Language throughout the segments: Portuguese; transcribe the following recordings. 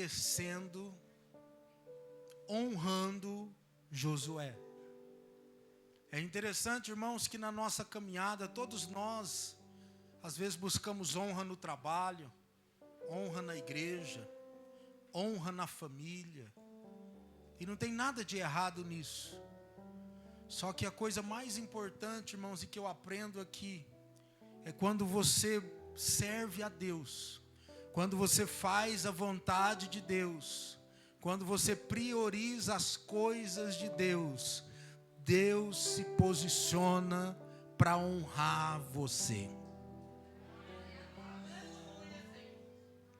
engrandecendo, honrando Josué. É interessante, irmãos, que na nossa caminhada, todos nós, às vezes buscamos honra no trabalho, honra na igreja, honra na família. E não tem nada de errado nisso. Só que a coisa mais importante, irmãos, e que eu aprendo aqui, é quando você serve a Deus, quando você faz a vontade de Deus, quando você prioriza as coisas de Deus, Deus se posiciona para honrar você.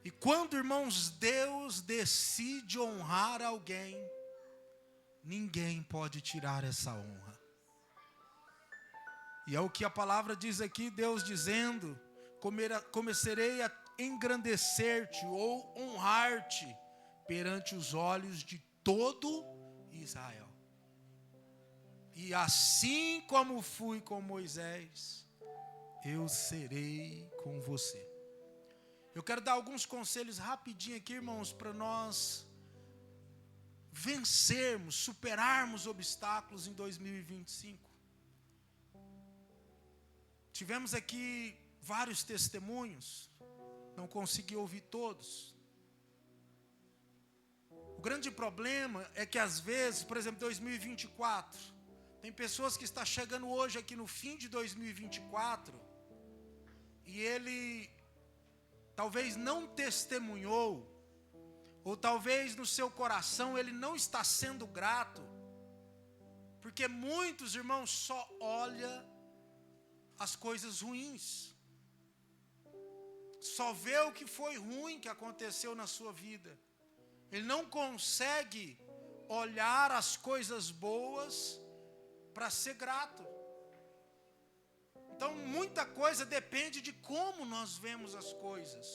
E quando, irmãos, Deus decide honrar alguém, ninguém pode tirar essa honra. E é o que a palavra diz aqui, Deus dizendo: começarei a engrandecer-te ou honrar-te perante os olhos de todo Israel. E assim como fui com Moisés, eu serei com você. Eu quero dar alguns conselhos rapidinho aqui, irmãos, para nós vencermos, superarmos obstáculos em 2025. Tivemos aqui vários testemunhos, não consegui ouvir todos. O grande problema é que às vezes, por exemplo, 2024, tem pessoas que estão chegando hoje aqui no fim de 2024 e ele talvez não testemunhou, ou talvez no seu coração ele não está sendo grato, porque muitos, irmãos, só olham as coisas ruins, só vê o que foi ruim que aconteceu na sua vida. Ele não consegue olhar as coisas boas para ser grato. Então muita coisa depende de como nós vemos as coisas,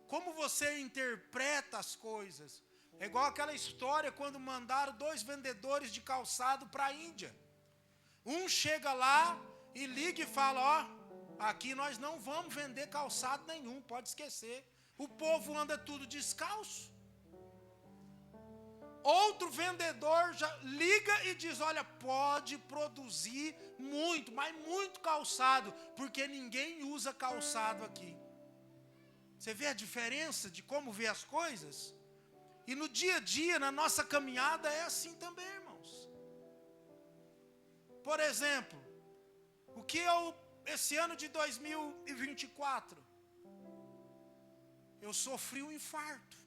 como você interpreta as coisas. É igual aquela história quando mandaram 2 vendedores de calçado para a Índia. Um chega lá e liga e fala: ó, aqui nós não vamos vender calçado nenhum, pode esquecer. O povo anda tudo descalço. Outro vendedor já liga e diz: olha, pode produzir muito, mas muito calçado, porque ninguém usa calçado aqui. Você vê a diferença de como vê as coisas? E no dia a dia, na nossa caminhada, é assim também, irmãos. Por exemplo, o que esse ano de 2024, eu sofri um infarto.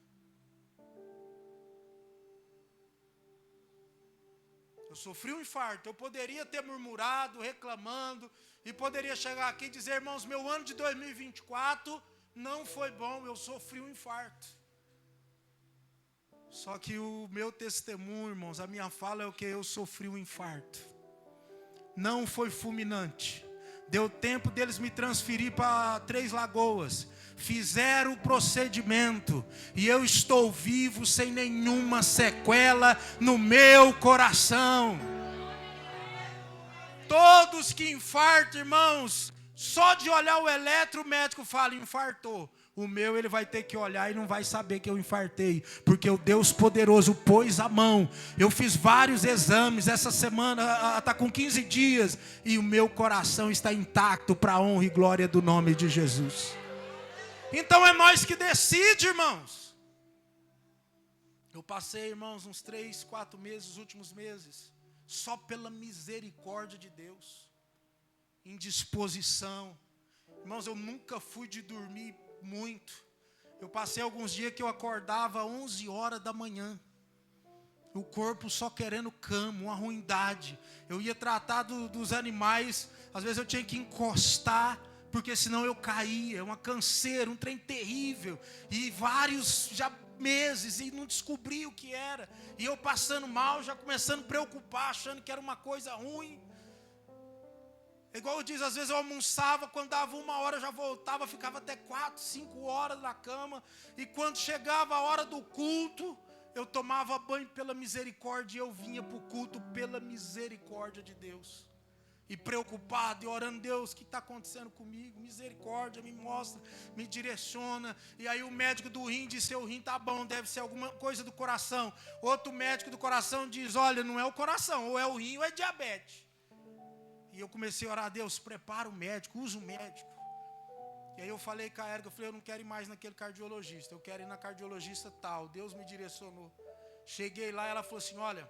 Eu sofri um infarto. Eu poderia ter murmurado, reclamando, e poderia chegar aqui e dizer: irmãos, meu ano de 2024 não foi bom, eu sofri um infarto. Só que o meu testemunho, irmãos, a minha fala é o que? Eu sofri um infarto. Não foi fulminante. Deu tempo deles me transferir para Três Lagoas. Fizeram o procedimento e eu estou vivo sem nenhuma sequela no meu coração. Todos que infartam, irmãos, só de olhar o eletro, o médico fala: infartou. O meu, ele vai ter que olhar e não vai saber que eu infartei, porque o Deus poderoso pôs a mão. Eu fiz vários exames, essa semana está com 15 dias, e o meu coração está intacto para a honra e glória do nome de Jesus. Então é nós que decidimos, irmãos. Eu passei, irmãos, uns 3, 4 meses, os últimos meses, só pela misericórdia de Deus, em disposição. Irmãos, eu nunca fui de dormir muito. Eu passei alguns dias que eu acordava 11 horas da manhã. O corpo só querendo cama, uma ruindade. Eu ia tratar dos animais, às vezes eu tinha que encostar, porque senão eu caía. Uma canseira, um trem terrível. E vários já meses e não descobri o que era. E eu passando mal, já começando a preocupar, achando que era uma coisa ruim. Igual eu disse, às vezes eu almoçava, quando dava 1 hora eu já voltava, ficava até 4, 5 horas na cama. E quando chegava a hora do culto, eu tomava banho pela misericórdia e eu vinha para o culto pela misericórdia de Deus. E preocupado e orando, Deus, o que está acontecendo comigo? Misericórdia, me mostra, me direciona. E aí o médico do rim diz, seu rim está bom, deve ser alguma coisa do coração. Outro médico do coração diz, olha, não é o coração, ou é o rim ou é diabetes. E eu comecei a orar, Deus, prepara o médico, usa o médico. E aí eu falei com a Érica, eu não quero ir mais naquele cardiologista, eu quero ir na cardiologista tal. Deus me direcionou. Cheguei lá, ela falou assim, olha,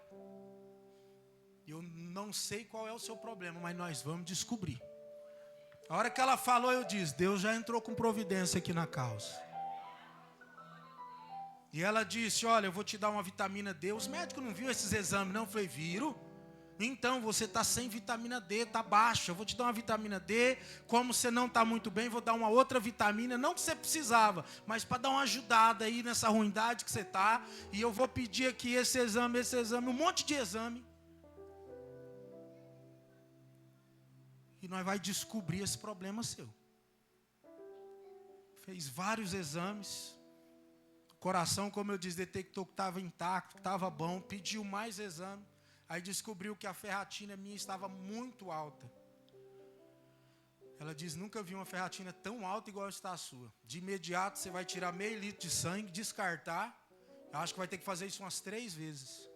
eu não sei qual é o seu problema, mas nós vamos descobrir. A hora que ela falou, eu disse, Deus já entrou com providência aqui na causa. E ela disse, olha, eu vou te dar uma vitamina D. Os médicos não viram esses exames, não? Eu falei, viram? Então, você está sem vitamina D, está baixa. Eu vou te dar uma vitamina D. Como você não está muito bem, vou dar uma outra vitamina. Não que você precisava, mas para dar uma ajudada aí nessa ruindade que você está. E eu vou pedir aqui esse exame, um monte de exame. E nós vamos descobrir esse problema seu. Fez vários exames. O coração, como eu disse, detectou que estava intacto, que estava bom. Pediu mais exame. Aí descobriu que a ferratina minha estava muito alta. Ela diz, nunca vi uma ferratina tão alta igual está a sua. De imediato você vai tirar meio litro de sangue, descartar. Eu acho que vai ter que fazer isso umas 3 vezes.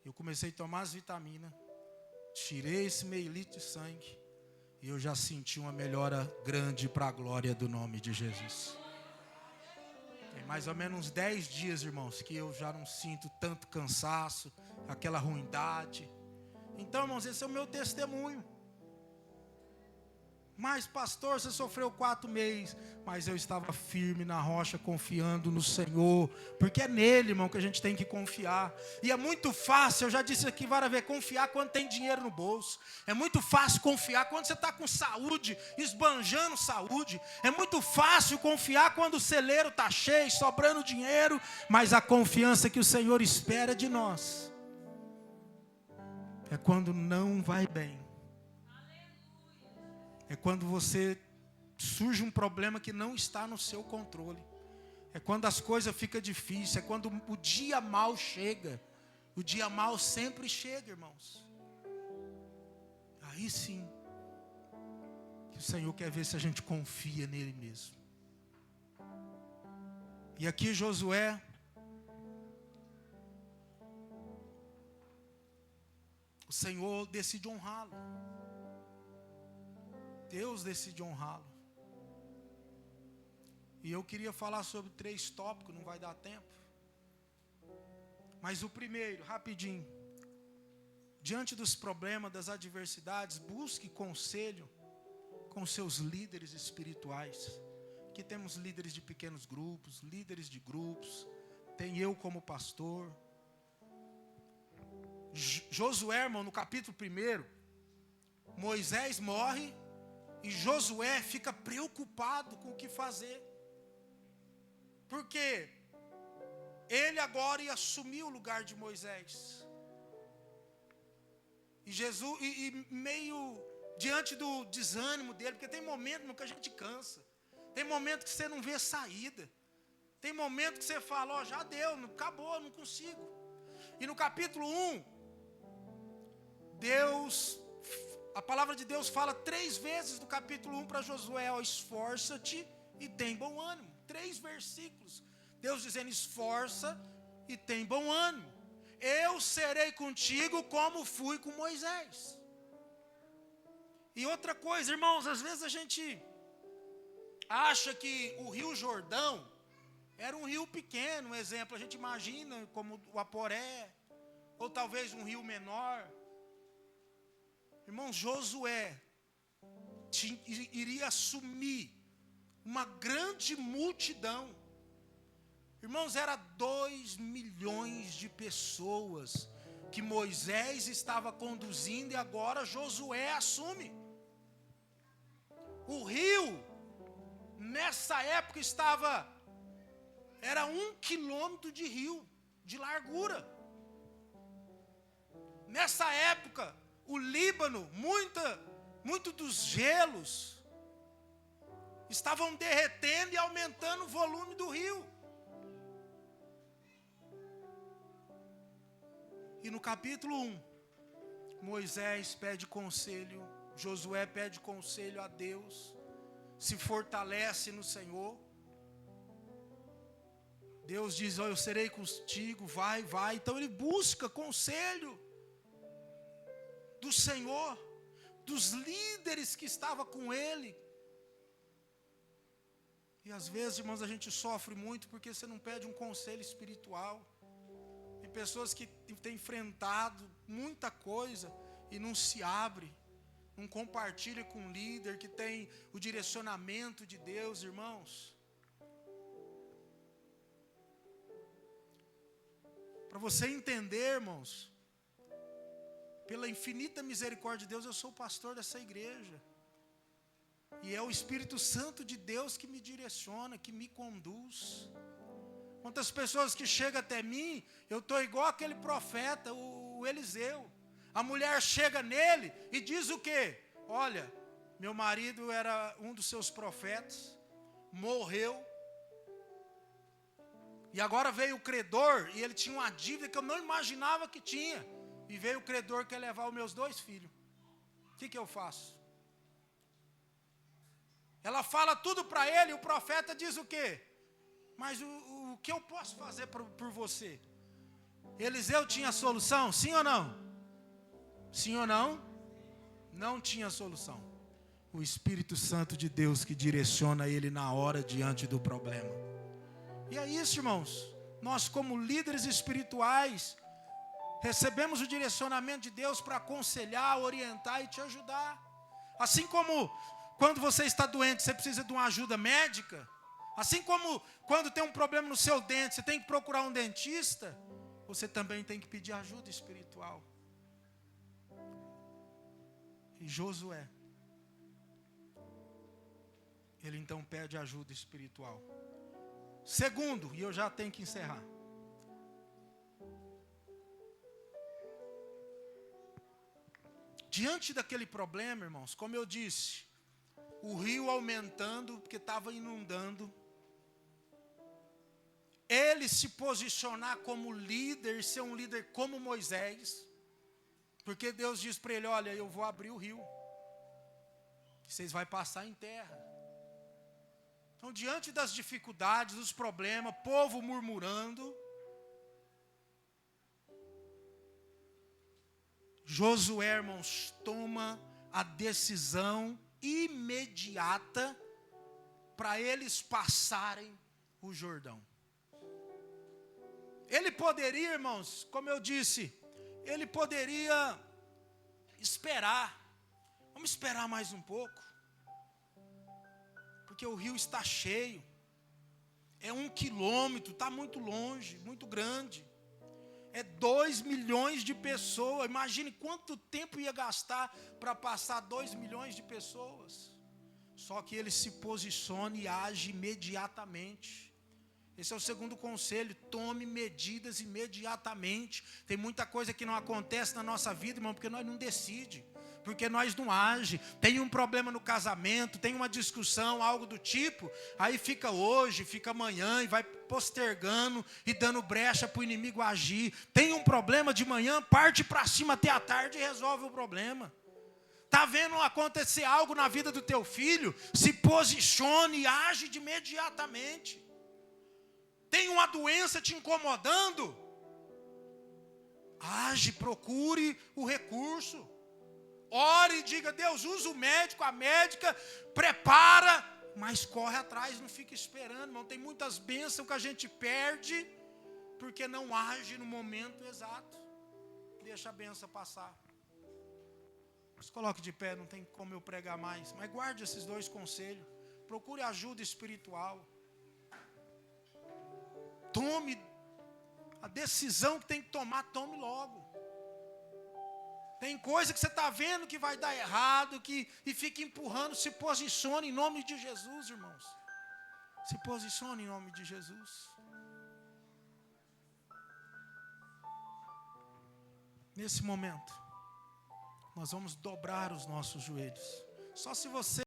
Eu comecei a tomar as vitaminas. Tirei esse meio litro de sangue. E eu já senti uma melhora grande para a glória do nome de Jesus. Tem mais ou menos uns 10 dias, irmãos, que eu já não sinto tanto cansaço, aquela ruindade. Então, irmãos, esse é o meu testemunho. Mas, pastor, você sofreu 4 meses. Mas eu estava firme na rocha, confiando no Senhor. Porque é nele, irmão, que a gente tem que confiar. E é muito fácil, eu já disse aqui várias vezes, confiar quando tem dinheiro no bolso. É muito fácil confiar quando você está com saúde, esbanjando saúde. É muito fácil confiar quando o celeiro está cheio, sobrando dinheiro. Mas a confiança que o Senhor espera de nós é quando não vai bem. É quando você surge um problema que não está no seu controle. É quando as coisas ficam difíceis. É quando o dia mal chega. O dia mal sempre chega, irmãos. Aí sim, que o Senhor quer ver se a gente confia nele mesmo. E aqui Josué, o Senhor decide honrá-lo. Deus decide honrá-lo. E eu queria falar sobre 3 tópicos, não vai dar tempo. Mas o primeiro, rapidinho. Diante dos problemas, das adversidades, busque conselho com seus líderes espirituais. Aqui temos líderes de pequenos grupos, líderes de grupos. Tem eu como pastor. Josué, irmão, no capítulo 1, Moisés morre. E Josué fica preocupado com o que fazer. Porque ele agora ia assumir o lugar de Moisés. E meio diante do desânimo dele, porque tem momento que a gente cansa. Tem momento que você não vê saída. Tem momento que você fala, ó, já deu, acabou, não consigo. E no capítulo 1, a palavra de Deus fala 3 vezes do capítulo 1 para Josué, ó, esforça-te e tem bom ânimo. 3 versículos. Deus dizendo, esforça e tem bom ânimo. Eu serei contigo como fui com Moisés. E outra coisa, irmãos, às vezes a gente acha que o Rio Jordão era um rio pequeno, um exemplo. A gente imagina como o Aporé, ou talvez um rio menor. Irmão, Josué iria assumir uma grande multidão. Irmãos, era 2 milhões de pessoas que Moisés estava conduzindo e agora Josué assume. O rio, nessa época era 1 quilômetro de rio, de largura. Nessa época, o Líbano, muito dos gelos estavam derretendo e aumentando o volume do rio. E no capítulo 1, Moisés pede conselho, Josué pede conselho a Deus, se fortalece no Senhor. Deus diz, eu serei contigo, vai. Então ele busca conselho do Senhor, dos líderes que estavam com ele. E às vezes, irmãos, a gente sofre muito porque você não pede um conselho espiritual. Tem pessoas que têm enfrentado muita coisa e não se abre, não compartilha com um líder que tem o direcionamento de Deus, irmãos. Para você entender, irmãos, pela infinita misericórdia de Deus, eu sou o pastor dessa igreja. E é o Espírito Santo de Deus que me direciona, que me conduz. Quantas pessoas que chegam até mim, eu estou igual aquele profeta, o Eliseu. A mulher chega nele e diz o quê? Olha, meu marido era um dos seus profetas, morreu. E agora veio o credor, e ele tinha uma dívida que eu não imaginava que tinha. E veio o credor que quer levar os meus 2 filhos. O que eu faço? Ela fala tudo para ele, e o profeta diz o quê? Mas o que eu posso fazer por você? Eliseu tinha solução? Sim ou não? Sim ou não? Não tinha solução. O Espírito Santo de Deus que direciona ele na hora diante do problema. E é isso, irmãos. Nós, como líderes espirituais, recebemos o direcionamento de Deus para aconselhar, orientar e te ajudar. Assim como quando você está doente, você precisa de uma ajuda médica. Assim como quando tem um problema no seu dente, você tem que procurar um dentista. Você também tem que pedir ajuda espiritual. E Josué, ele então pede ajuda espiritual. Segundo, e eu já tenho que encerrar. Diante daquele problema, irmãos, como eu disse, o rio aumentando, porque estava inundando. Ele se posicionar como líder, ser um líder como Moisés. Porque Deus diz para ele, olha, eu vou abrir o rio. Vocês vão passar em terra. Então, diante das dificuldades, dos problemas, povo murmurando, Josué, irmãos, toma a decisão imediata para eles passarem o Jordão. Ele poderia, irmãos, como eu disse, ele poderia esperar. Vamos esperar mais um pouco. Porque o rio está cheio. É 1 quilômetro, está muito longe, muito grande. É 2 milhões de pessoas. Imagine quanto tempo ia gastar para passar 2 milhões de pessoas. Só que ele se posiciona e age imediatamente. Esse é o segundo conselho, tome medidas imediatamente. Tem muita coisa que não acontece na nossa vida, irmão, porque nós não decidimos, porque nós não agimos. Tem um problema no casamento, tem uma discussão, algo do tipo, aí fica hoje, fica amanhã e vai postergando e dando brecha para o inimigo agir. Tem um problema de manhã, parte para cima até a tarde e resolve o problema. Está vendo acontecer algo na vida do teu filho? Se posicione e age de imediatamente. Tem uma doença te incomodando? Age, procure o recurso. Ore e diga, Deus, usa o médico, a médica, prepara, mas corre atrás, não fica esperando, irmão. Tem muitas bênçãos que a gente perde, porque não age no momento exato. Deixa a bênção passar. Se coloque de pé, não tem como eu pregar mais, mas guarde esses 2 conselhos. Procure ajuda espiritual. Tome a decisão que tem que tomar, tome logo. Tem coisa que você está vendo que vai dar errado, e fica empurrando. Se posicione em nome de Jesus, irmãos. Se posicione em nome de Jesus. Nesse momento, nós vamos dobrar os nossos joelhos. Só se você